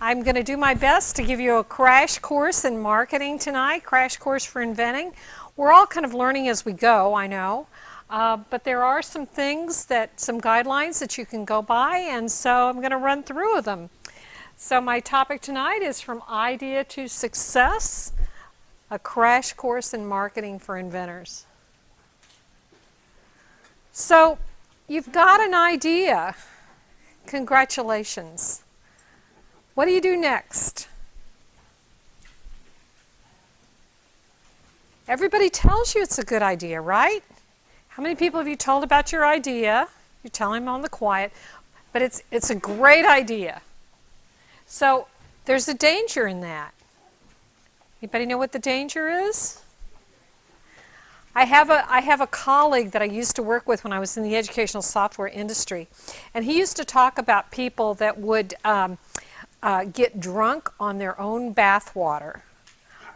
I'm going to do my best to give you a crash course in marketing tonight, crash course for inventing. We're all kind of learning as we go, I know, but there are some things some guidelines that you can go by, and so I'm going to run through them. So my topic tonight is From Idea to Success, a crash course in marketing for inventors. So you've got an idea. Congratulations. What do you do next? Everybody tells you it's a good idea, right? How many people have you told about your idea? You're telling them on the quiet, but it's a great idea. So there's a danger in that. Anybody know what the danger is? I have a colleague that I used to work with when I was in the educational software industry, and he used to talk about people that would get drunk on their own bathwater.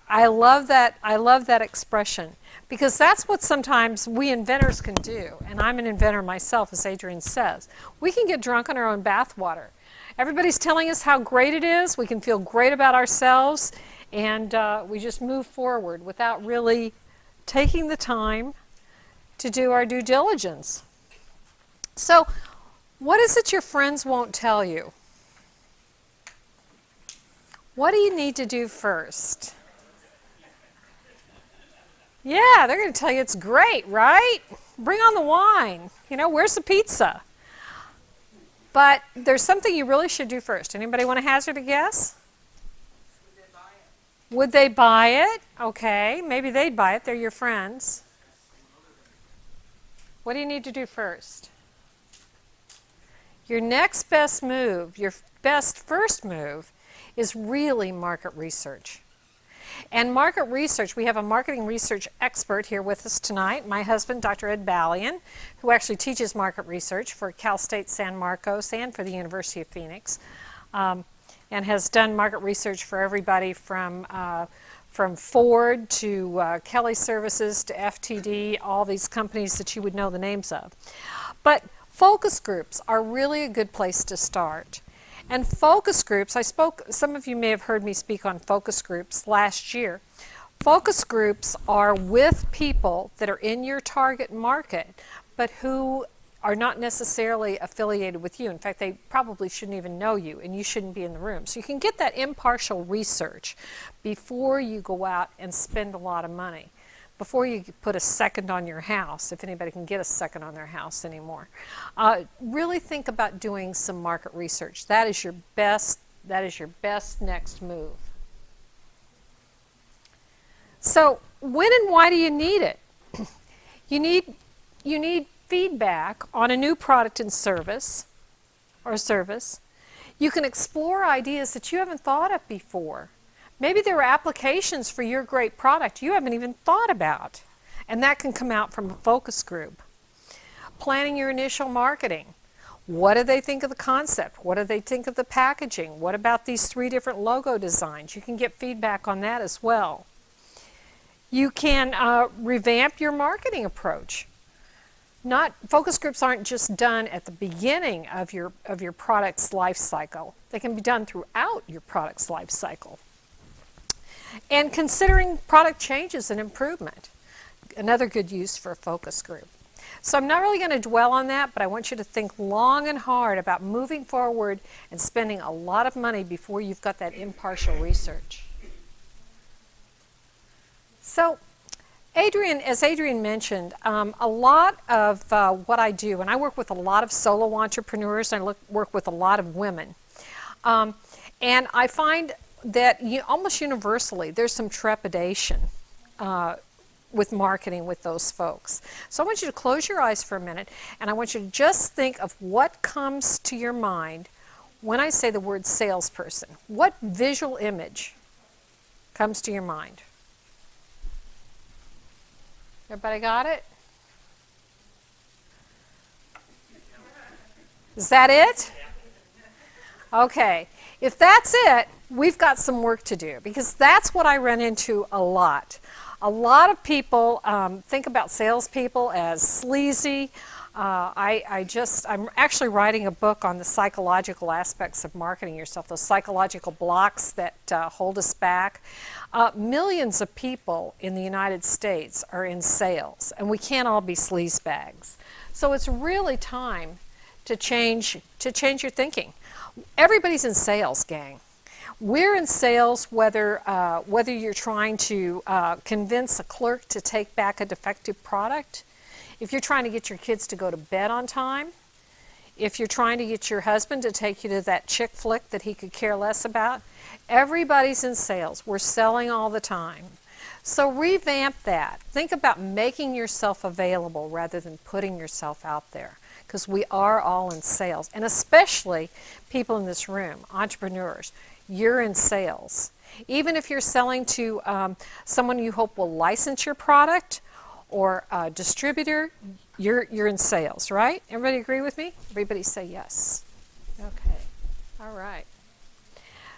I love that expression, because that's what sometimes we inventors can do, and I'm an inventor myself, as Adrian says. We can get drunk on our own bathwater. Everybody's telling us how great it is. We can feel great about ourselves, and we just move forward without really taking the time to do our due diligence. So, what is it your friends won't tell you? What do you need to do first? Yeah, they're going to tell you it's great, right? Bring on the wine. You know, where's the pizza? But there's something you really should do first. Anybody want to hazard a guess? Would they buy it? Okay, maybe they'd buy it. They're your friends. What do you need to do first? Your next best move, your best first move, is really market research. And market research, we have a marketing research expert here with us tonight, my husband, Dr. Ed Balain, who actually teaches market research for Cal State San Marcos and for the University of Phoenix. And has done market research for everybody from Ford to Kelly Services to FTD, all these companies that you would know the names of. But focus groups are really a good place to start. And focus groups, some of you may have heard me speak on focus groups last year. Focus groups are with people that are in your target market, but who are not necessarily affiliated with you. In fact, they probably shouldn't even know you, and you shouldn't be in the room. So you can get that impartial research before you go out and spend a lot of money, before you put a second on your house, if anybody can get a second on their house anymore. Really think about doing some market research. That is your best next move. So when and why do you need it? You need feedback on a new product and service. You can explore ideas that you haven't thought of before. Maybe there are applications for your great product you haven't even thought about, and that can come out from a focus group. Planning your initial marketing. What do they think of the concept? What do they think of the packaging? What about these 3 different logo designs? You can get feedback on that as well. You can revamp your marketing approach. Focus groups aren't just done at the beginning of your product's life cycle. They can be done throughout your product's life cycle. And considering product changes and improvement, another good use for a focus group. So I'm not really going to dwell on that, but I want you to think long and hard about moving forward and spending a lot of money before you've got that impartial research. So as Adrian mentioned, a lot of what I do, and I work with a lot of solo entrepreneurs, and I work with a lot of women. And I find that almost universally there's some trepidation with marketing with those folks. So I want you to close your eyes for a minute, and I want you to just think of what comes to your mind when I say the word salesperson. What visual image comes to your mind? Everybody got it? Is that it? Okay. If that's it, we've got some work to do, because that's what I run into a lot. A lot of people think about salespeople as sleazy, I'm actually writing a book on the psychological aspects of marketing yourself, those psychological blocks that hold us back. Millions of people in the United States are in sales, and we can't all be sleazebags. So it's really time to change your thinking. Everybody's in sales, gang. We're in sales whether you're trying to convince a clerk to take back a defective product, if you're trying to get your kids to go to bed on time, if you're trying to get your husband to take you to that chick flick that he could care less about. Everybody's in sales. We're selling all the time. So revamp that. Think about making yourself available rather than putting yourself out there, because we are all in sales, and especially people in this room, entrepreneurs. You're in sales. Even if you're selling to someone you hope will license your product or a distributor, you're in sales, right? Everybody agree with me? Everybody say yes. Okay. All right.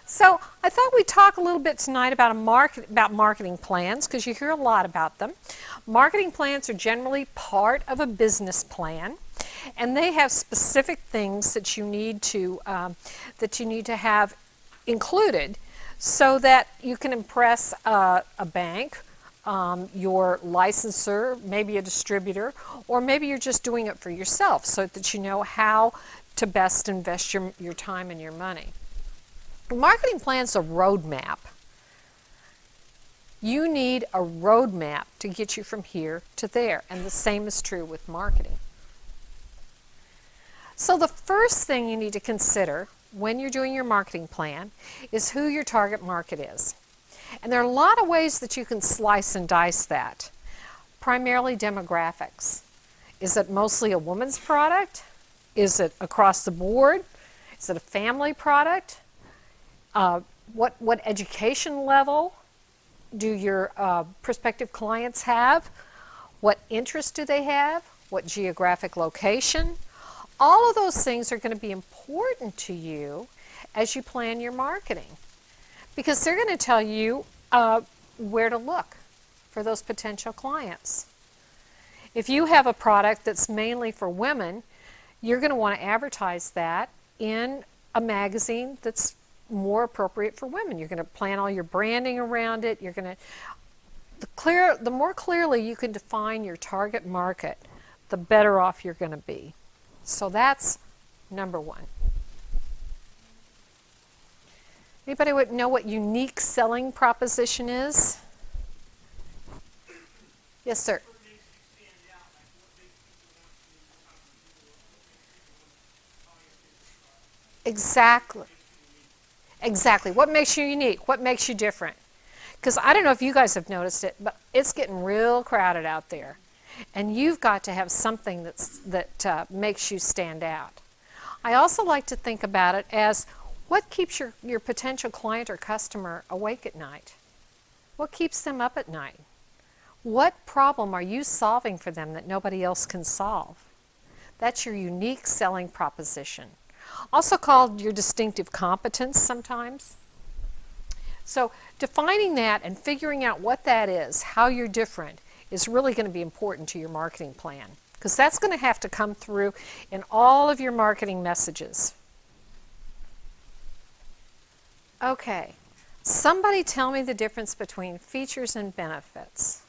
So I thought we'd talk a little bit tonight about marketing plans, because you hear a lot about them. Marketing plans are generally part of a business plan, and they have specific things that you need to have included so that you can impress a bank, your licensor, maybe a distributor, or maybe you're just doing it for yourself so that you know how to best invest your time and your money. Marketing plan's a roadmap. You need a roadmap to get you from here to there, and the same is true with marketing. So the first thing you need to consider when you're doing your marketing plan is who your target market is. And there are a lot of ways that you can slice and dice that. Primarily demographics. Is it mostly a woman's product? Is it across the board? Is it a family product? What education level do your prospective clients have? What interests do they have? What geographic location? All of those things are going to be important to you as you plan your marketing, because they're going to tell you where to look for those potential clients. If you have a product that's mainly for women, you're going to want to advertise that in a magazine that's more appropriate for women. You're going to plan all your branding around it. You're going to the more clearly you can define your target market, the better off you're going to be. So that's number one. Anybody would know what unique selling proposition is? Yes, sir. Exactly. Exactly. What makes you unique? What makes you different? Because I don't know if you guys have noticed it, but it's getting real crowded out there. And you've got to have something that makes you stand out. I also like to think about it as what keeps your potential client or customer awake at night? What keeps them up at night? What problem are you solving for them that nobody else can solve? That's your unique selling proposition. Also called your distinctive competence sometimes. So defining that and figuring out what that is, how you're different, is really going to be important to your marketing plan, because that's going to have to come through in all of your marketing messages. Okay, somebody tell me the difference between features and benefits.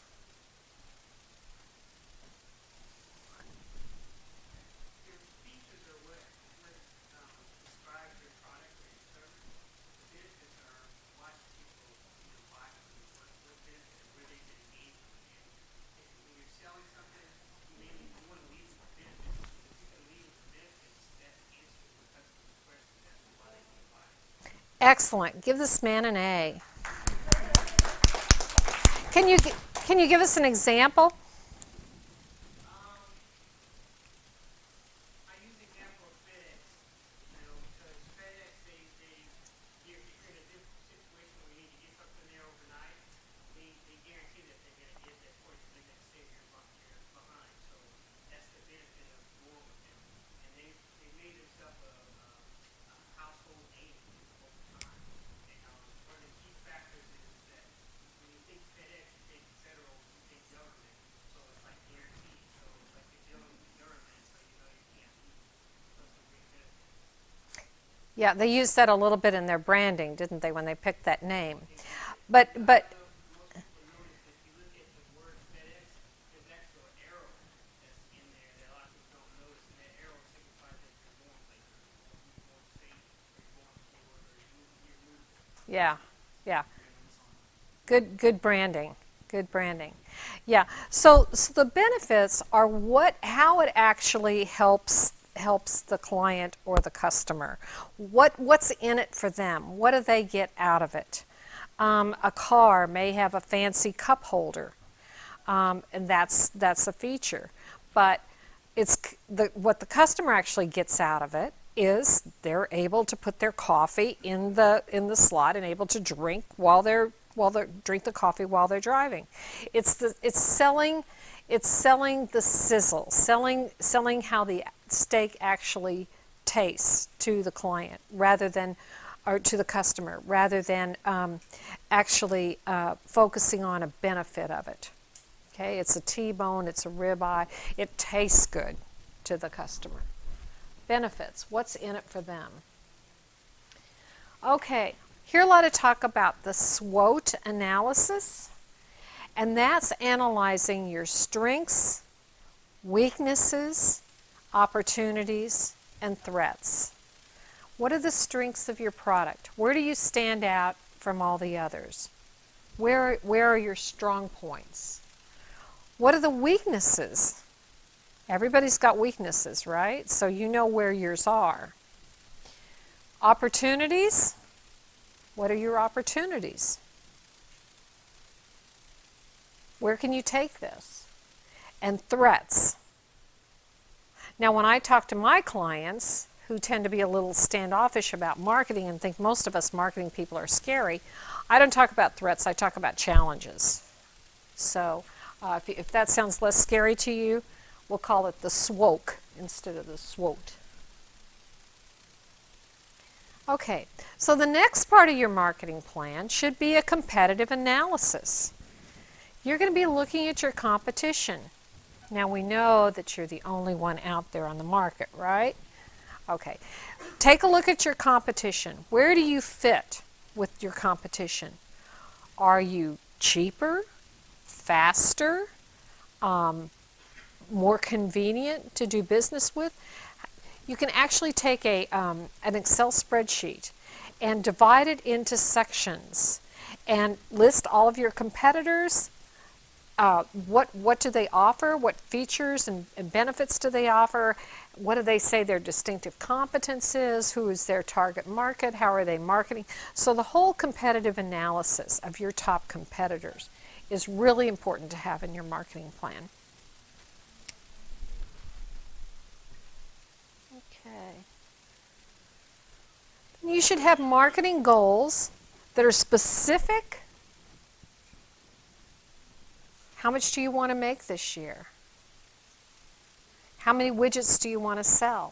Excellent. Give this man an A. Can you give us an example? I use the example of FedEx, because FedEx, if you're in a different situation where you need to get something there overnight, they guarantee that they're going to get that for you, so they're going to save your behind. So that's the benefit of going with them. And they made themselves a household name over time. And one of the key factors is that when you think FedEx, you think federal, you think government. Yeah, they used that a little bit in their branding, didn't they, when they picked that name? But Most people notice that if you look at the word FedEx, there's actually an arrow that's in there that a lot of people don't notice, and that arrow signifies that you're going places, you're going safe, or you're going forward, or you're moving. yeah, yeah. Good branding. Good branding. Yeah. So the benefits are how it actually helps the client or the customer. What's in it for them? What do they get out of it? A car may have a fancy cup holder, and that's a feature. But what the customer actually gets out of it is they're able to put their coffee in the slot and able to drink while they drink the coffee while they're driving. It's selling the sizzle, selling how the steak actually tastes to the client or to the customer, rather than actually focusing on a benefit of it. Okay, it's a T-bone, it's a ribeye, it tastes good to the customer. Benefits, what's in it for them? Okay, hear a lot of talk about the SWOT analysis, and that's analyzing your strengths, weaknesses, opportunities, and threats. What are the strengths of your product? Where do you stand out from all the others? Where are your strong points? What are the weaknesses? Everybody's got weaknesses, right? So you know where yours are. Opportunities? What are your opportunities? Where can you take this? And threats. Now, when I talk to my clients, who tend to be a little standoffish about marketing and think most of us marketing people are scary, I don't talk about threats, I talk about challenges. So if that sounds less scary to you, we'll call it the SWOC instead of the SWOT. Okay, so the next part of your marketing plan should be a competitive analysis. You're going to be looking at your competition. Now we know that you're the only one out there on the market, right? Okay, take a look at your competition. Where do you fit with your competition? Are you cheaper, faster, more convenient to do business with? You can actually take an Excel spreadsheet and divide it into sections and list all of your competitors. What do they offer? What features and benefits do they offer? What do they say their distinctive competence is? Who is their target market? How are they marketing? So the whole competitive analysis of your top competitors is really important to have in your marketing plan. Okay. You should have marketing goals that are specific. How much do you want to make this year? How many widgets do you want to sell?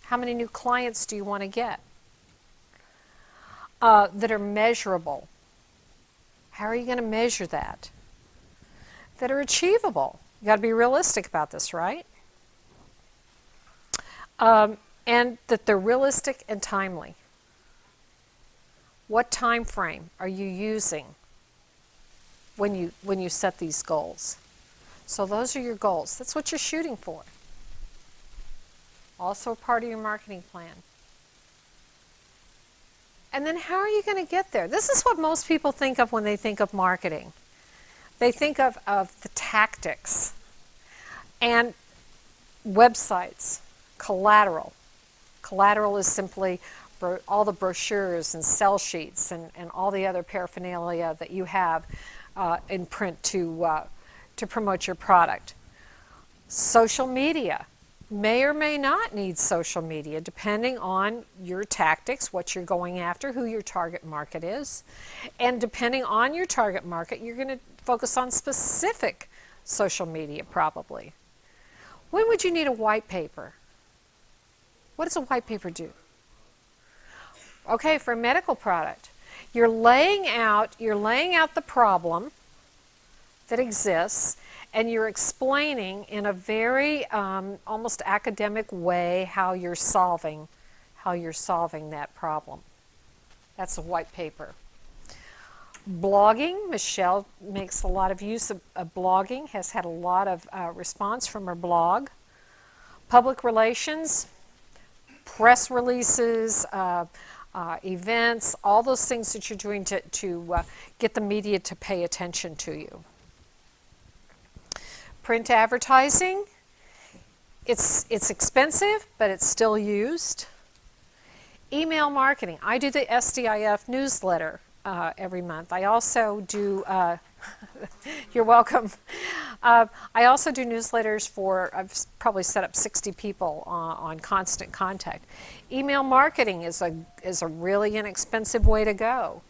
How many new clients do you want to get? That are measurable. How are you going to measure that? That are achievable. You got to be realistic about this, right? And that they're realistic and timely. What time frame are you using when you set these goals? So those are your goals. That's what you're shooting for. Also a part of your marketing plan. And then how are you going to get there? This is what most people think of when they think of marketing. They think of the tactics and websites, collateral. Collateral is simply all the brochures and sell sheets and all the other paraphernalia that you have in print to promote your product. Social media may or may not need social media depending on your tactics, what you're going after, who your target market is. And depending on your target market, you're going to focus on specific social media probably. When would you need a white paper? What does a white paper do? Okay, for a medical product, you're laying out the problem that exists, and you're explaining in a very almost academic way how you're solving how you're solving that problem. That's a white paper. Blogging, Michelle makes a lot of use of blogging, has had a lot of response from her blog. Public relations, press releases, events, all those things that you're doing to get the media to pay attention to you. Print advertising, it's expensive, but it's still used. Email marketing, I do the SDIF newsletter every month. I also do, you're welcome. I also do newsletters for, I've probably set up 60 people on Constant Contact. Email marketing is a really inexpensive way to go.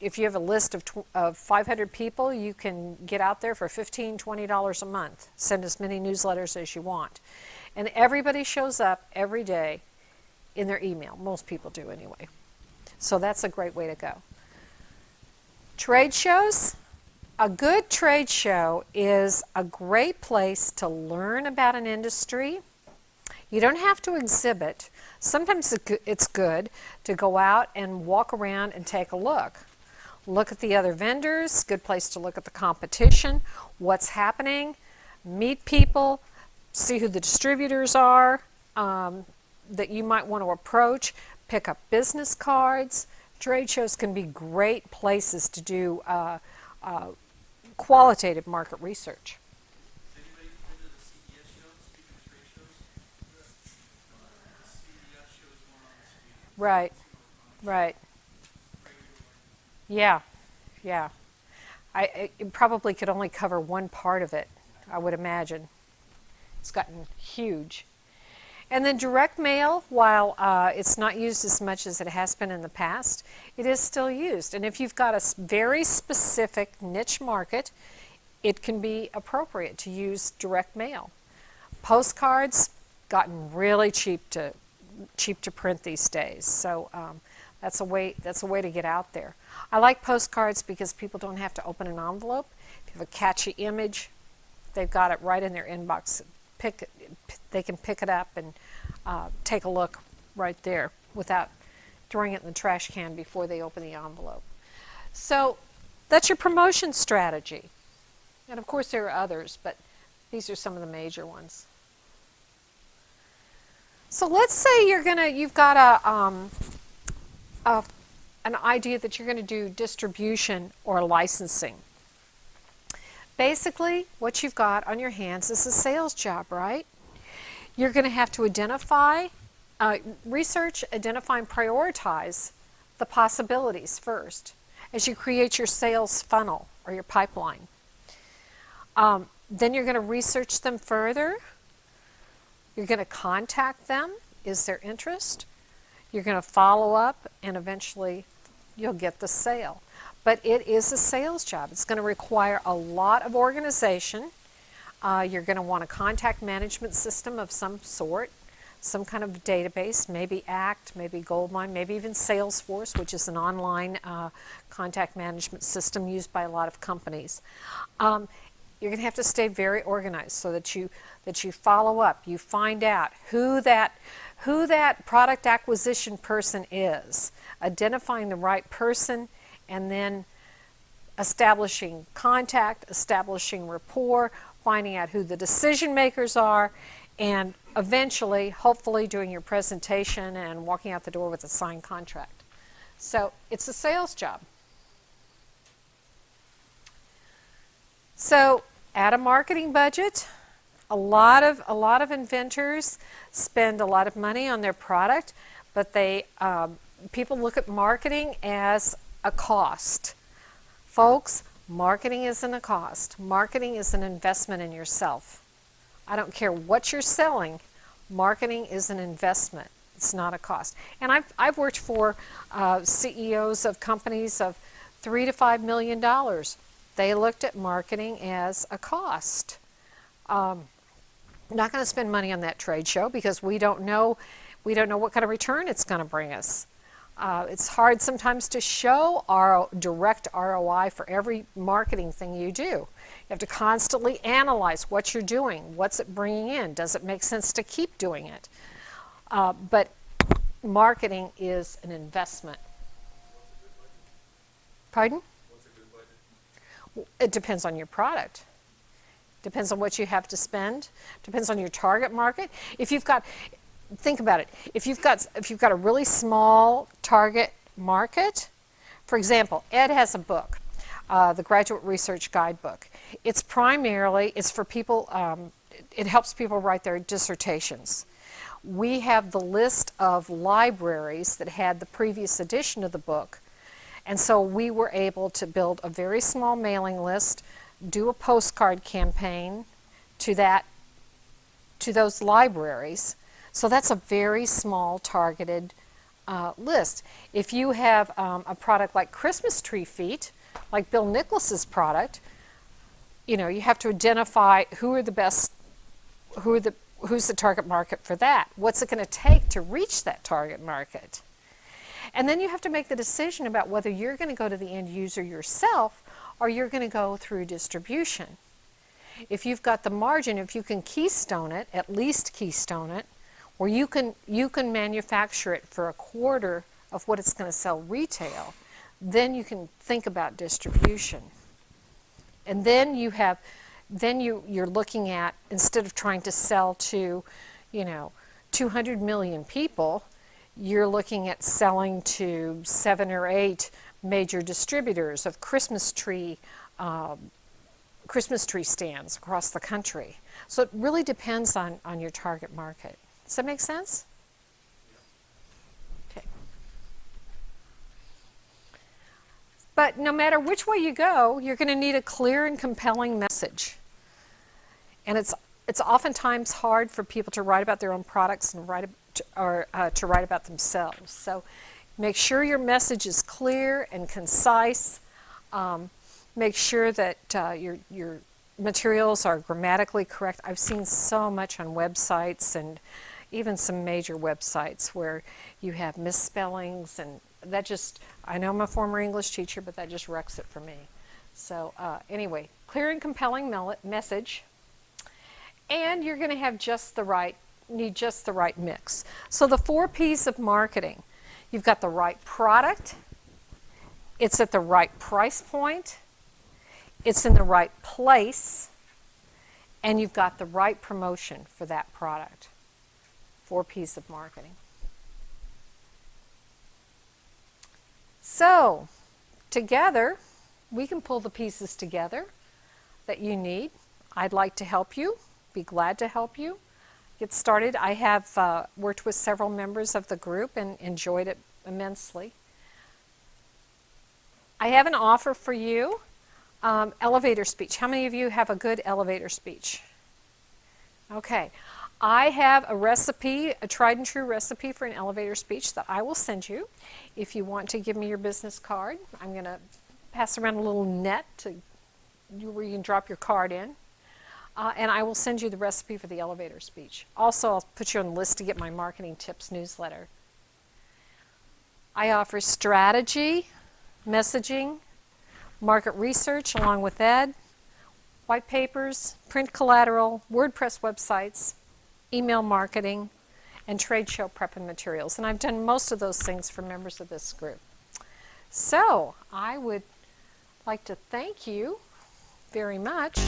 If you have a list of 500 people, you can get out there for $15, $20 a month. Send as many newsletters as you want. And everybody shows up every day in their email. Most people do anyway. So that's a great way to go. Trade shows. A good trade show is a great place to learn about an industry. You don't have to exhibit. Sometimes it's good to go out and walk around and take a look. Look at the other vendors, good place to look at the competition, what's happening, meet people, see who the distributors are that you might want to approach, pick up business cards. Trade shows can be great places to do qualitative market research. Has anybody been to the CES show? Speaking of trade shows, the CES show is more on the street. Right, right. Yeah, yeah. It probably could only cover one part of it, I would imagine. It's gotten huge. And then direct mail, while it's not used as much as it has been in the past, it is still used. And if you've got a very specific niche market, it can be appropriate to use direct mail. Postcards, gotten really cheap to print these days. So that's a way to get out there. I like postcards because people don't have to open an envelope. If you have a catchy image, they've got it right in their inbox. They can pick it up and take a look right there without throwing it in the trash can before they open the envelope. So that's your promotion strategy. And of course there are others, but these are some of the major ones. So let's say you've got an idea that you're going to do distribution or licensing. Basically, what you've got on your hands is a sales job, right? You're going to have to research, identify, and prioritize the possibilities first as you create your sales funnel or your pipeline. Then you're going to research them further. You're going to contact them. Is there interest? You're going to follow up, and eventually you'll get the sale. But it is a sales job. It's going to require a lot of organization. You're going to want a contact management system of some sort, some kind of database, maybe ACT, maybe Goldmine, maybe even Salesforce, which is an online contact management system used by a lot of companies. You're going to have to stay very organized so that you follow up. You find out who that product acquisition person is, identifying the right person, and then establishing contact, establishing rapport, finding out who the decision makers are, and eventually, hopefully, doing your presentation and walking out the door with a signed contract. So it's a sales job. So add a marketing budget. A lot of inventors spend a lot of money on their product, but people look at marketing as a cost. Folks, marketing isn't a cost. Marketing is an investment in yourself. I don't care what you're selling, marketing is an investment. It's not a cost. And I've worked for CEOs of companies of $3 to $5 million. They looked at marketing as a cost. Not going to spend money on that trade show because we don't know what kind of return it's going to bring us. It's hard sometimes to show direct ROI for every marketing thing you do. You have to constantly analyze what you're doing. What's it bringing in? Does it make sense to keep doing it? But marketing is an investment. Pardon? What's a good budget? It depends on your product. Depends on what you have to spend. Depends on your target market. If you've got, think about it. If you've got a really small target market, for example, Ed has a book, the Graduate Research Guidebook. It's for people. It helps people write their dissertations. We have the list of libraries that had the previous edition of the book, and so we were able to build a very small mailing list, do a postcard campaign to those libraries. So that's a very small targeted list. If you have a product like Christmas tree feet, like Bill Nicholas's product, you have to identify who's the target market for that. What's it going to take to reach that target market? And then you have to make the decision about whether you're going to go to the end user yourself or you're going to go through distribution. If you've got the margin, if you can keystone it, at least keystone it, or you can manufacture it for a quarter of what it's going to sell retail, then you can think about distribution. And then you're looking at, instead of trying to sell to, 200 million people, you're looking at selling to 7 or 8 major distributors of Christmas tree stands across the country. So it really depends on your target market. Does that make sense? Okay. But no matter which way you go, you're going to need a clear and compelling message. And it's oftentimes hard for people to write about their own products and to write about themselves. So make sure your message is clear and concise. Make sure that your materials are grammatically correct. I've seen so much on websites and even some major websites where you have misspellings, and that just, I know I'm a former English teacher, but that just wrecks it for me. So anyway, clear and compelling message. And you're going to have need just the right mix. So the 4 P's of marketing. You've got the right product, it's at the right price point, it's in the right place, and you've got the right promotion for that product. 4 P's of marketing. So, together, we can pull the pieces together that you need. I'd like to help you, be glad to help you. Get started. I have worked with several members of the group and enjoyed it immensely. I have an offer for you, elevator speech. How many of you have a good elevator speech? Okay. I have a recipe, a tried and true recipe for an elevator speech that I will send you. If you want to give me your business card, I'm going to pass around a little net where you can drop your card in. And I will send you the recipe for the elevator speech. Also, I'll put you on the list to get my marketing tips newsletter. I offer strategy, messaging, market research along with Ed, white papers, print collateral, WordPress websites, email marketing, and trade show prep and materials. And I've done most of those things for members of this group. So I would like to thank you very much.